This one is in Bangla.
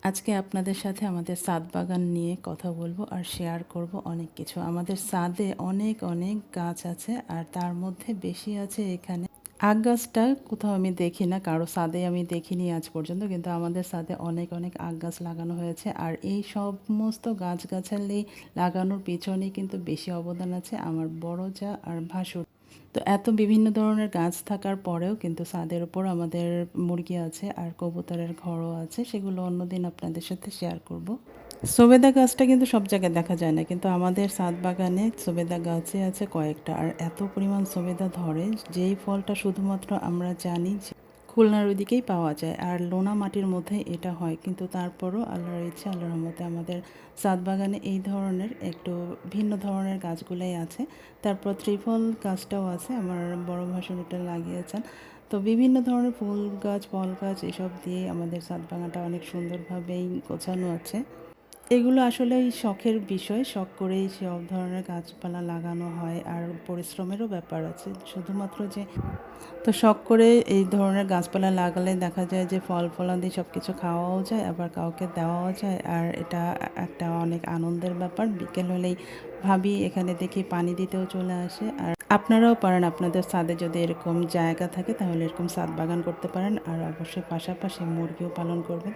আজকে আপনাদের সাথে আমাদের ছাদ বাগান নিয়ে কথা বলবো আর শেয়ার করব অনেক কিছু। আমাদের ছাদে অনেক অনেক গাছ আছে, আর তার মধ্যে বেশি আছে এখানে আখ গাছটা। কোথাও আমি দেখি না, কারো ছাদে আমি দেখিনি আজ পর্যন্ত, কিন্তু আমাদের ছাদে অনেক অনেক আখ গাছ লাগানো হয়েছে। আর এই সমস্ত গাছগাছালি লাগানোর পিছনে কিন্তু বেশি অবদান আছে আমার বড় যা আর ভাসুর। তো এত বিভিন্ন ধরনের গাছ থাকার পরেও কিন্তু ছাদের উপর আমাদের মুরগি আছে আর কবুতরের ঘরও আছে, সেগুলো অন্যদিন আপনাদের সাথে শেয়ার করব। সবেদা গাছটা কিন্তু সব জায়গায় দেখা যায় না, কিন্তু আমাদের ছাদ বাগানে সবেদা গাছে আছে কয়েকটা, আর এত পরিমাণ সবেদা ধরে যেই ফলটা শুধুমাত্র আমরা জানি যে খুলনার ওইদিকেই পাওয়া যায়, আর লোনা মাটির মধ্যে এটা হয়। কিন্তু তারপরও আল্লাহর ইচ্ছা, আল্লাহর রহমতে আমাদের ছাদ বাগানে এই ধরনের একটু ভিন্ন ধরনের গাছগুলোই আছে। তারপর ত্রিফল গাছটাও আছে, আমার বড় ভাসুর এটা লাগিয়েছেন। তো বিভিন্ন ধরনের ফুল গাছ, ফল গাছ এসব দিয়ে আমাদের ছাদ বাগানটা অনেক সুন্দরভাবেই গোছানো আছে। এগুলো আসলেই শখের বিষয়, শখ করেই সব ধরনের গাছপালা লাগানো হয়, আর পরিশ্রমেরও ব্যাপার আছে। শুধুমাত্র যে তো শখ করে এই ধরনের গাছপালা লাগালে দেখা যায় যে ফল ফলাদি সব কিছু খাওয়াও যায়, আবার কাউকে দেওয়াও যায়, আর এটা একটা অনেক আনন্দের ব্যাপার। বিকেল হলেই ভাবি এখানে দেখি পানি দিতেও চলে আসে। আর আপনারাও পারেন, আপনাদের ছাদে যদি এরকম জায়গা থাকে তাহলে এরকম ছাদ বাগান করতে পারেন, আর অবশ্যই পাশাপাশি মুরগিও পালন করবেন।